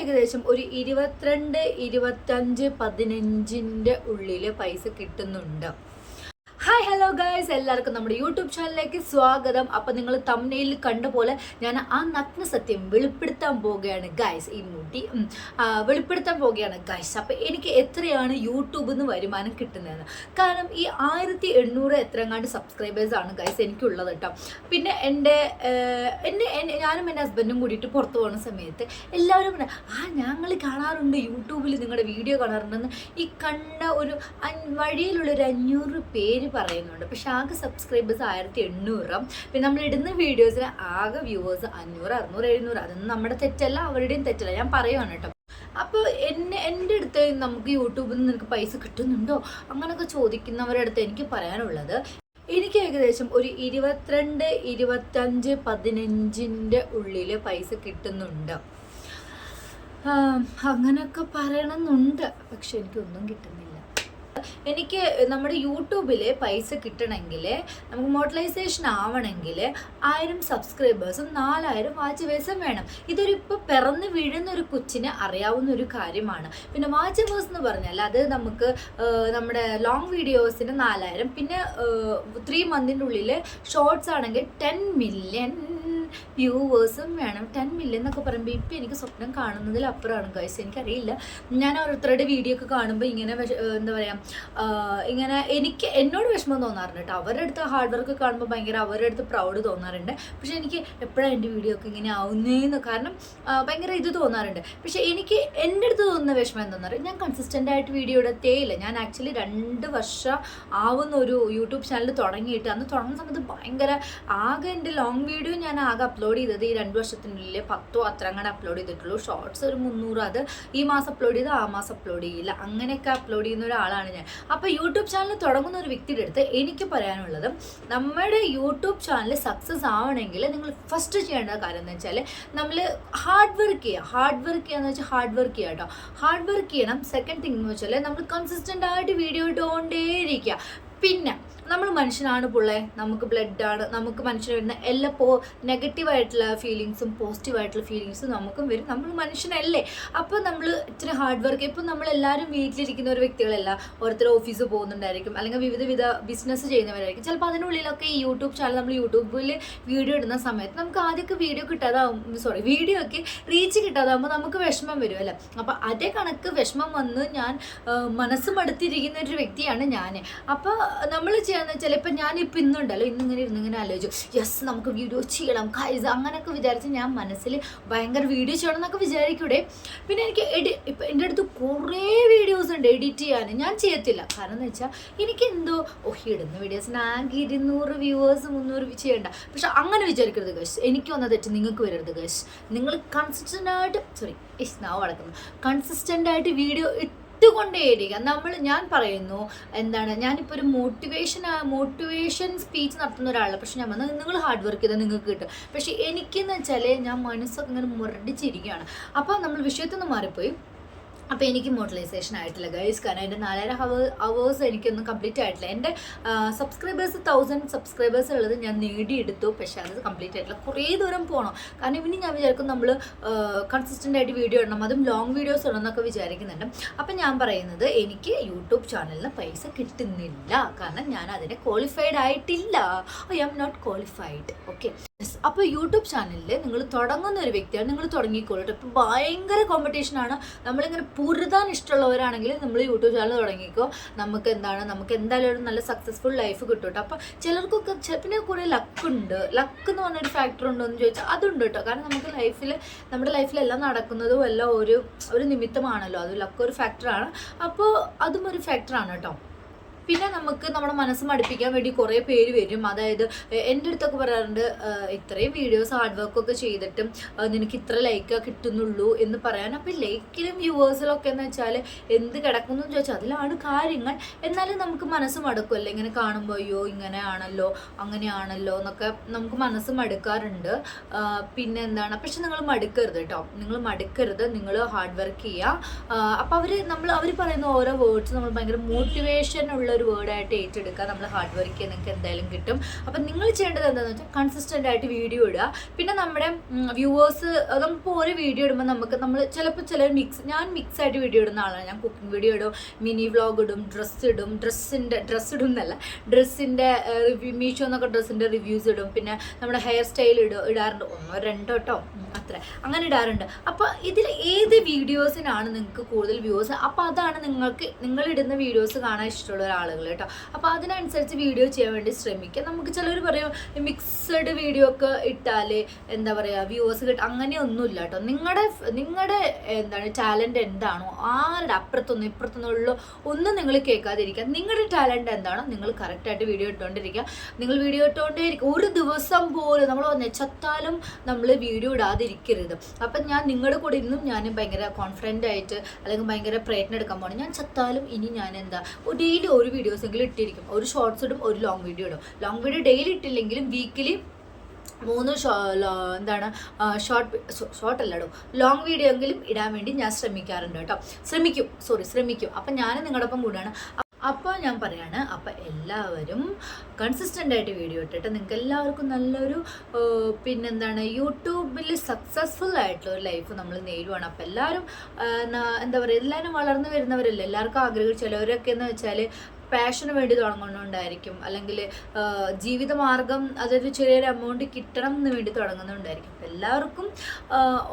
ഏകദേശം ഒരു 22-25-15 ഉള്ളിൽ പൈസ കിട്ടുന്നുണ്ട്. ഹായ് ഹലോ ഗൈസ്, എല്ലാവർക്കും നമ്മുടെ യൂട്യൂബ് ചാനലിലേക്ക് സ്വാഗതം. അപ്പം നിങ്ങൾ തംബ്നെയിലിൽ കണ്ട പോലെ ഞാൻ ആ നഗ്ന സത്യം വെളിപ്പെടുത്താൻ പോവുകയാണ് ഗൈസ്. ഈ മുടി വെളിപ്പെടുത്താൻ പോവുകയാണ് ഗൈസ്. അപ്പം എനിക്ക് എത്രയാണ് യൂട്യൂബിൽ നിന്ന് വരുമാനം കിട്ടുന്നതെന്ന്. കാരണം ഈ 1800 എത്രങ്ങാണ്ട് സബ്സ്ക്രൈബേഴ്സാണ് ഗൈസ് എനിക്കുള്ളത് കേട്ടോ. പിന്നെ ഞാനും എൻ്റെ ഹസ്ബൻഡും കൂടിയിട്ട് പുറത്ത് പോകുന്ന സമയത്ത് എല്ലാവരും ഞങ്ങൾ കാണാറുണ്ട്, യൂട്യൂബിൽ നിങ്ങളുടെ വീഡിയോ കാണാറുണ്ടെന്ന്. ഈ കണ്ട ഒരു വഴിയിലുള്ളൊരു 500 പേര് പറയുന്നുണ്ട്. പക്ഷെ ആകെ സബ്സ്ക്രൈബേഴ്സ് 1800. പിന്നെ നമ്മൾ ഇടുന്ന വീഡിയോസിന് ആകെ വ്യൂവേഴ്സ് 500, 600, 700. അതൊന്നും നമ്മുടെ തെറ്റല്ല, അവരുടെയും തെറ്റല്ല, ഞാൻ പറയുവാണ് കേട്ടോ. അപ്പോൾ എൻ്റെ അടുത്ത് നമുക്ക് യൂട്യൂബിൽ നിന്ന് നിനക്ക് പൈസ കിട്ടുന്നുണ്ടോ അങ്ങനെയൊക്കെ ചോദിക്കുന്നവരുടെ അടുത്ത് എനിക്ക് പറയാനുള്ളത്, എനിക്ക് ഏകദേശം ഒരു 22-25-15 ഉള്ളിൽ പൈസ കിട്ടുന്നുണ്ട്. അങ്ങനെയൊക്കെ പറയണമെന്നുണ്ട്, പക്ഷെ എനിക്കൊന്നും കിട്ടുന്നില്ല. എനിക്ക് നമ്മുടെ യൂട്യൂബിൽ പൈസ കിട്ടണമെങ്കിൽ, നമുക്ക് മോണിറ്റൈസേഷൻ ആവണമെങ്കിൽ 1000 സബ്സ്ക്രൈബേഴ്സും 4000 വാച്ച് വേഴ്സും വേണം. ഇപ്പോൾ പിറന്ന് വീഴുന്ന ഒരു കൊച്ചിന് അറിയാവുന്ന ഒരു കാര്യമാണ്. പിന്നെ വാച്ച് വേഴ്സ് എന്ന് പറഞ്ഞാൽ അത് നമുക്ക് നമ്മുടെ ലോങ് വീഡിയോസിന് 4000, പിന്നെ 3 മന്തിൻ്റെ ഉള്ളിൽ ഷോർട്സ് ആണെങ്കിൽ 10 മില്യൺ വ്യൂവേഴ്സും വേണം. 10 മില്യൺ എന്നൊക്കെ പറയുമ്പോൾ ഇപ്പം എനിക്ക് സ്വപ്നം കാണുന്നതിൽ അപ്പുറമാണ് ഗൈസ്. എനിക്കറിയില്ല, ഞാൻ ഓരോരുത്തരുടെ വീഡിയോ ഒക്കെ കാണുമ്പോൾ ഇങ്ങനെ എന്താ പറയുക, ഇങ്ങനെ എന്നോട് വിഷമം തോന്നാറുണ്ട് കേട്ടോ. അവരുടെ അടുത്ത് ഹാർഡ് വർക്ക് കാണുമ്പോൾ ഭയങ്കര അവരുടെ അടുത്ത് പ്രൗഡ് തോന്നാറുണ്ട്. പക്ഷെ എനിക്ക് എപ്പോഴാണ് എൻ്റെ വീഡിയോ ഒക്കെ ഇങ്ങനെ ആവുന്നതെന്ന് കാരണം ഭയങ്കര ഇത് തോന്നാറുണ്ട്. പക്ഷെ എനിക്ക് എൻ്റെ അടുത്ത് തോന്നുന്ന വിഷമം എന്താണെന്ന് പറയുക, ഞാൻ കൺസിസ്റ്റൻ്റ് ആയിട്ട് വീഡിയോ ഇടത്തേയില്ല. ഞാൻ ആക്ച്വലി 2 വർഷം ആവുന്ന ഒരു യൂട്യൂബ് ചാനൽ തുടങ്ങിയിട്ട്, അന്ന് തുടങ്ങുന്ന സമയത്ത് ഭയങ്കര ആകെ എൻ്റെ ലോങ് വീഡിയോ ഞാൻ ആകെ അപ്ലോഡ് ചെയ്തത് ഈ 2 വർഷത്തിനുള്ളിൽ 10 അത്ര അങ്ങോട്ട് അപ്ലോഡ് ചെയ്തിട്ടുള്ളൂ. ഷോർട്സ് ഒരു 300, അത് ഈ മാസം അപ്ലോഡ് ചെയ്ത് ആ മാസം അപ്ലോഡ് ചെയ്യില്ല, അങ്ങനെയൊക്കെ അപ്ലോഡ് ചെയ്യുന്ന ഒരാളാണ് ഞാൻ. അപ്പോൾ യൂട്യൂബ് ചാനൽ തുടങ്ങുന്ന ഒരു വ്യക്തിയുടെ അടുത്ത് എനിക്ക് പറയാനുള്ളത്, നമ്മുടെ യൂട്യൂബ് ചാനൽ സക്സസ് ആവണമെങ്കിൽ നിങ്ങൾ ഫസ്റ്റ് ചെയ്യേണ്ട കാര്യം എന്ന് വെച്ചാൽ നമ്മൾ ഹാർഡ് വർക്ക് ചെയ്യുക. ഹാർഡ് വർക്ക് ചെയ്യാന്ന് വെച്ചാൽ ഹാർഡ് വർക്ക് ചെയ്യുക കേട്ടോ. ഹാർഡ് വർക്ക് ചെയ്യണം. സെക്കൻഡ് തിങ് എന്ന് വെച്ചാൽ നമ്മൾ കൺസിസ്റ്റൻ്റ് ആയിട്ട് വീഡിയോ ഇട്ടുകൊണ്ടേയിരിക്കുക. പിന്നെ നമ്മൾ മനുഷ്യനാണ് പുള്ളേ, നമുക്ക് ബ്ലഡാണ്, നമുക്ക് മനുഷ്യന് വരുന്ന എല്ലാ നെഗറ്റീവായിട്ടുള്ള ഫീലിങ്സും പോസിറ്റീവായിട്ടുള്ള ഫീലിങ്സും നമുക്കും വരും. നമ്മൾ മനുഷ്യനല്ലേ. അപ്പോൾ നമ്മൾ ഇച്ചിരി ഹാർഡ് വർക്ക്. ഇപ്പോൾ നമ്മളെല്ലാവരും വീട്ടിലിരിക്കുന്ന ഒരു വ്യക്തികളല്ല, ഓരോരുത്തർ ഓഫീസ് പോകുന്നുണ്ടായിരിക്കും, അല്ലെങ്കിൽ വിവിധ ബിസിനസ് ചെയ്യുന്നവരായിരിക്കും. ചിലപ്പോൾ അതിനുള്ളിലൊക്കെ ഈ യൂട്യൂബ് ചാനൽ നമ്മൾ യൂട്യൂബിൽ വീഡിയോ ഇടുന്ന സമയത്ത് നമുക്ക് ആദ്യമൊക്കെ വീഡിയോ ഒക്കെ റീച്ച് കിട്ടാതാകുമ്പോൾ നമുക്ക് വിഷമം വരും അല്ലേ. അപ്പോൾ അതേ കണക്ക് വിഷമം വന്ന് ഞാൻ മനസ്സ് മടുത്തിരിക്കുന്ന ഒരു വ്യക്തിയാണ് ഞാൻ. അപ്പോൾ നമ്മൾ ചിലപ്പോൾ ഞാനിപ്പോൾ ഇന്നുണ്ടല്ലോ, ഇന്നിങ്ങനെ ആലോചിച്ചു, യെസ് നമുക്ക് വീഡിയോ ചെയ്യണം ഗൈസ്, അങ്ങനെയൊക്കെ വിചാരിച്ച് ഞാൻ മനസ്സിൽ ഭയങ്കര വീഡിയോ ചെയ്യണം എന്നൊക്കെ വിചാരിക്കൂടെ. പിന്നെ എനിക്ക് ഇപ്പം എൻ്റെ അടുത്ത് കുറേ വീഡിയോസ് ഉണ്ട് എഡിറ്റ് ചെയ്യാൻ, ഞാൻ ചെയ്യത്തില്ല. കാരണം എന്ന് വെച്ചാൽ എനിക്കെന്തോ ഇടുന്ന വീഡിയോസിന് ആകെ 200 വ്യൂവേഴ്സ് 300 ചെയ്യണ്ട. പക്ഷെ അങ്ങനെ വിചാരിക്കരുത് ഗൈസ്, എനിക്ക് വന്ന തെറ്റ് നിങ്ങൾക്ക് വരരുത് ഗൈസ്. നിങ്ങൾ കൺസിസ്റ്റൻ്റ് ആയിട്ട് വീഡിയോ ഇട്ടുകൊണ്ടേയിരിക്കുക. ഞാൻ പറയുന്നു എന്താണ്, ഞാനിപ്പോൾ ഒരു മോട്ടിവേഷൻ സ്പീച്ച് നടത്തുന്ന ഒരാളാണ്. പക്ഷെ ഞാൻ വന്ന് നിങ്ങൾ ഹാർഡ് വർക്ക് ചെയ്താൽ നിങ്ങൾക്ക് കിട്ടും. പക്ഷെ എനിക്കെന്ന് വെച്ചാൽ ഞാൻ മനസ്സൊക്കെ ഇങ്ങനെ മുരടിച്ചിരിക്കുകയാണ്. അപ്പോൾ നമ്മൾ വിഷയത്തിൽ നിന്ന് മാറിപ്പോയി. അപ്പോൾ എനിക്ക് മോട്ടിലൈസേഷൻ ആയിട്ടില്ല ഗൈസ്. കാരണം എൻ്റെ 4.5 hours എനിക്കൊന്നും കംപ്ലീറ്റ് ആയിട്ടില്ല. എൻ്റെ സബ്സ്ക്രൈബേഴ്സ് 1000 സബ്സ്ക്രൈബേഴ്സ് ഉള്ളത് ഞാൻ നേടിയെടുത്തു, പക്ഷേ അത് കംപ്ലീറ്റ് ആയിട്ടില്ല. കുറേ ദൂരം പോകണം. കാരണം ഇനി ഞാൻ വിചാരിക്കും നമ്മൾ കൺസിസ്റ്റൻ്റ് ആയിട്ട് വീഡിയോ ഇടണം, അതും ലോങ് വീഡിയോസ് ഇടണം എന്നൊക്കെ വിചാരിക്കുന്നുണ്ട്. അപ്പം ഞാൻ പറയുന്നത്, എനിക്ക് യൂട്യൂബ് ചാനലിന് പൈസ കിട്ടുന്നില്ല. കാരണം ഞാൻ അതിനെ ക്വാളിഫൈഡ് ആയിട്ടില്ല. I am not qualified. Okay. അപ്പോൾ യൂട്യൂബ് ചാനലിൽ നിങ്ങൾ തുടങ്ങുന്ന ഒരു വ്യക്തിയാണ്, നിങ്ങൾ തുടങ്ങിക്കോളൂ. ഇപ്പോൾ ഭയങ്കര കോമ്പറ്റീഷനാണ്. നമ്മളിങ്ങനെ പൊരുതാൻ ഇഷ്ടമുള്ളവരാണെങ്കിൽ നമ്മൾ യൂട്യൂബ് ചാനൽ തുടങ്ങിക്കോ. നമുക്ക് എന്തായാലും ഒരു നല്ല സക്സസ്ഫുൾ ലൈഫ് കിട്ടും കേട്ടോ. അപ്പോൾ ചിലർക്കൊക്കെ പിന്നെ കുറേ ലക്കുണ്ട്. ലക്ക് എന്ന് പറഞ്ഞൊരു ഫാക്ടർ ഉണ്ടോ എന്ന് ചോദിച്ചാൽ അതുണ്ട് കേട്ടോ. കാരണം നമ്മുടെ ലൈഫിലെല്ലാം നടക്കുന്നതും എല്ലാം ഒരു നിമിത്തമാണല്ലോ. അത് ലക്ക് ഒരു ഫാക്ടറാണ്. അപ്പോൾ അതും ഒരു ഫാക്ടറാണ് കേട്ടോ. പിന്നെ നമുക്ക് നമ്മുടെ മനസ്സ് മടുപ്പിക്കാൻ വേണ്ടി കുറേ പേര് വരും. അതായത് എൻ്റെ അടുത്തൊക്കെ പറയാറുണ്ട്, ഇത്രയും വീഡിയോസ് ഹാർഡ് വർക്കൊക്കെ ചെയ്തിട്ടും നിനക്ക് ഇത്ര ലൈക്കാ കിട്ടുന്നുള്ളൂ എന്ന് പറയാൻ. അപ്പോൾ ലൈക്കിലും വ്യൂവേഴ്സിലൊക്കെ എന്ന് വെച്ചാൽ എന്ത് കിടക്കുന്നു എന്ന് ചോദിച്ചാൽ അതിലാണ് കാര്യങ്ങൾ. എന്നാലും നമുക്ക് മനസ്സ് മടുക്കുമല്ലോ ഇങ്ങനെ കാണുമ്പോൾ, അയ്യോ ഇങ്ങനെയാണല്ലോ അങ്ങനെയാണല്ലോ എന്നൊക്കെ നമുക്ക് മനസ്സ് മടുക്കാറുണ്ട്. പിന്നെ എന്താണ്, പക്ഷെ നിങ്ങൾ മടുക്കരുത് കേട്ടോ. നിങ്ങൾ ഹാർഡ് വർക്ക് ചെയ്യുക. അപ്പോൾ അവർ പറയുന്ന ഓരോ വേർഡ്സ് നമ്മൾ ഭയങ്കര മോട്ടിവേഷൻ ഉള്ള നല്ലൊരു വേർഡായിട്ട് ഏറ്റെടുക്കുക, നമ്മൾ ഹാർഡ് വർക്ക് ചെയ്യുക, നിങ്ങൾക്ക് എന്തായാലും കിട്ടും. അപ്പം നിങ്ങൾ ചെയ്യേണ്ടത് എന്താണെന്ന് വെച്ചാൽ കൺസിസ്റ്റൻ്റ് ആയിട്ട് വീഡിയോ ഇടുക. പിന്നെ നമ്മുടെ വ്യൂവേഴ്സ് നമുക്കിപ്പോൾ ഓരോ വീഡിയോ ഇടുമ്പോൾ നമ്മൾ ചിലപ്പോൾ ചിലർ ഞാൻ മിക്സ് ആയിട്ട് വീഡിയോ ഇടുന്ന ആളാണ്. ഞാൻ കുക്കിംഗ് വീഡിയോ ഇടും, മിനി വ്ളോഗ് ഇടും, ഡ്രസ്സ് ഇടും എന്നല്ല, ഡ്രസ്സിൻ്റെ മീഷോ എന്നൊക്കെ ഡ്രസ്സിൻ്റെ റിവ്യൂസ് ഇടും, പിന്നെ നമ്മുടെ ഹെയർ സ്റ്റൈൽ ഇടാറുണ്ട്, 1-2 കേട്ടോ, അത്ര അങ്ങനെ ഇടാറുണ്ട്. അപ്പോൾ ഇതിൽ ഏത് വീഡിയോസിനാണ് നിങ്ങൾക്ക് കൂടുതൽ വ്യൂസ്, അപ്പോൾ അതാണ് നിങ്ങളിടുന്ന വീഡിയോസ് കാണാൻ ഇഷ്ടമുള്ള ഒരാളുകൾ കേട്ടോ. അപ്പോൾ അതിനനുസരിച്ച് വീഡിയോ ചെയ്യാൻ വേണ്ടി ശ്രമിക്കുക. നമുക്ക് ചിലർ പറയും മിക്സഡ് വീഡിയോ ഒക്കെ ഇട്ടാൽ എന്താ പറയുക വ്യൂവേഴ്സ് കിട്ടും, അങ്ങനെയൊന്നുമില്ല കേട്ടോ. നിങ്ങളുടെ എന്താണ് ടാലൻറ്റ് എന്താണോ ആരുടെ അപ്പുറത്തൊന്നും ഇപ്പുറത്തൊന്നുമുള്ള ഒന്നും നിങ്ങൾ കേൾക്കാതിരിക്കുക. നിങ്ങളുടെ ടാലൻറ്റ് എന്താണോ നിങ്ങൾ കറക്റ്റായിട്ട് വീഡിയോ ഇട്ടുകൊണ്ടിരിക്കുക. നിങ്ങൾ വീഡിയോ ഇട്ടുകൊണ്ടേയിരിക്കും. ഒരു ദിവസം പോലും നമ്മൾ ചത്താലും നമ്മൾ വീഡിയോ ഇടാതിരിക്കരുത്. അപ്പം ഞാൻ നിങ്ങളുടെ കൂടെ ഇന്നും ഞാൻ ഭയങ്കര കോൺഫിഡൻ്റ് ആയിട്ട് അല്ലെങ്കിൽ ഭയങ്കര പ്രയത്നം എടുക്കാൻ പോകണം. ഞാൻ ചത്താലും ഇനി ഞാൻ ഡെയിലി ഒരു വീഡിയോസെങ്കിലും ഇട്ടിരിക്കും. ഒരു ഷോർട്സ് ഇടും, ഒരു ലോങ് വീഡിയോ ഇടും. ലോങ് വീഡിയോ ഡെയിലി ഇട്ടില്ലെങ്കിലും വീക്കിലി 3 ഷോർട്ട് അല്ലടോ ലോങ് വീഡിയോ എങ്കിലും ഇടാൻ വേണ്ടി ഞാൻ ശ്രമിക്കാറുണ്ട് കേട്ടോ. ശ്രമിക്കും. അപ്പം ഞാൻ നിങ്ങളുടെ ഒപ്പം കൂടാണ്. അപ്പോൾ ഞാൻ പറയാണ്, അപ്പോൾ എല്ലാവരും കൺസിസ്റ്റൻ്റ് ആയിട്ട് വീഡിയോ ഇട്ടിട്ട് നിങ്ങൾക്ക് എല്ലാവർക്കും നല്ലൊരു യൂട്യൂബിൽ സക്സസ്ഫുൾ ആയിട്ടുള്ള ഒരു ലൈഫ് നമ്മൾ നേടുവാണ്. അപ്പോൾ എല്ലാവരും എന്താ പറയുക, എല്ലാവരും വളർന്നു വരുന്നവരല്ലേ, എല്ലാവർക്കും ആഗ്രഹം. ചിലവരൊക്കെ എന്ന് വെച്ചാൽ പാഷന് വേണ്ടി തുടങ്ങുന്നുണ്ടായിരിക്കും, അല്ലെങ്കിൽ ജീവിതമാർഗം അതൊരു ചെറിയൊരു എമൗണ്ട് കിട്ടണം എന്ന് വേണ്ടി തുടങ്ങുന്നുണ്ടായിരിക്കും. അപ്പം എല്ലാവർക്കും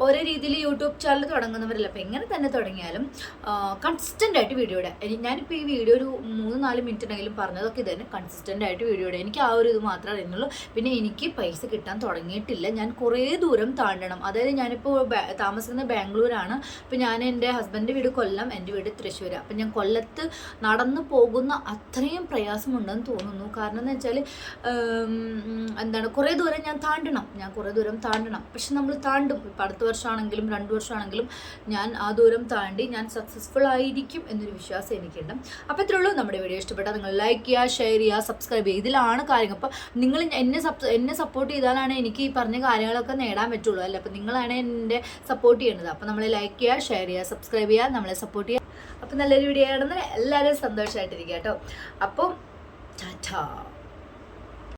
ഓരോ രീതിയിൽ യൂട്യൂബ് ചാനൽ തുടങ്ങുന്നവരല്ല. അപ്പം എങ്ങനെ തന്നെ തുടങ്ങിയാലും കൺസിസ്റ്റൻ്റ് ആയിട്ട് വീഡിയോ ഇടാം. ഞാനിപ്പോൾ ഈ വീഡിയോ ഒരു 3-4 മിനിറ്റ് ഉണ്ടെങ്കിലും പറഞ്ഞതൊക്കെ ഇതന്നെ, കൺസിസ്റ്റൻ്റ് ആയിട്ട് വീഡിയോ ഇടാം. എനിക്ക് ആ ഒരു ഇത് മാത്രമേ അറിയുന്നുള്ളൂ. പിന്നെ എനിക്ക് പൈസ കിട്ടാൻ തുടങ്ങിയിട്ടില്ല. ഞാൻ കുറേ ദൂരം താണ്ടണം. അതായത് ഞാനിപ്പോൾ താമസിക്കുന്നത് ബാംഗ്ലൂരാണ്. അപ്പോൾ ഞാൻ എൻ്റെ ഹസ്ബൻഡിൻ്റെ വീട് കൊല്ലം, എൻ്റെ വീട് തൃശ്ശൂർ. അപ്പം ഞാൻ കൊല്ലത്ത് നടന്നു പോകുന്ന അത്രയും പ്രയാസമുണ്ടെന്ന് തോന്നുന്നു. കാരണം എന്ന് വെച്ചാൽ കുറേ ദൂരം ഞാൻ താണ്ടണം. പക്ഷെ നമ്മൾ താണ്ടും. ഇപ്പം അടുത്ത വർഷമാണെങ്കിലും 2 വർഷമാണെങ്കിലും ഞാൻ ആ ദൂരം താണ്ടി ഞാൻ സക്സസ്ഫുൾ ആയിരിക്കും എന്നൊരു വിശ്വാസം എനിക്കുണ്ട്. അപ്പോൾ ഇത്രേ ഉള്ളൂ. നമ്മുടെ വീഡിയോ ഇഷ്ടപ്പെട്ടാൽ നിങ്ങൾ ലൈക്ക് ചെയ്യുക, ഷെയർ ചെയ്യുക, സബ്സ്ക്രൈബ് ചെയ്യുക. ഇതിലാണ് കാര്യങ്ങൾ. അപ്പോൾ നിങ്ങൾ എന്നെ സപ്പോർട്ട് ചെയ്താലാണ് എനിക്ക് ഈ പറഞ്ഞ കാര്യങ്ങളൊക്കെ നേടാൻ പറ്റുള്ളൂ അല്ലേ. അപ്പോൾ നിങ്ങളാണ് എന്നെ സപ്പോർട്ട് ചെയ്യേണ്ടത്. അപ്പോൾ നമ്മളെ ലൈക്ക് ചെയ്യുക, ഷെയർ ചെയ്യുക, സബ്സ്ക്രൈബ് ചെയ്യുക, നമ്മളെ സപ്പോർട്ട് ചെയ്യുക. അപ്പോൾ നല്ലൊരു വീഡിയോ ആണെന്ന് എല്ലാവരും സന്തോഷമായിട്ടിരിക്കുക കേട്ടോ. അപ്പോൾ ടാറ്റാ.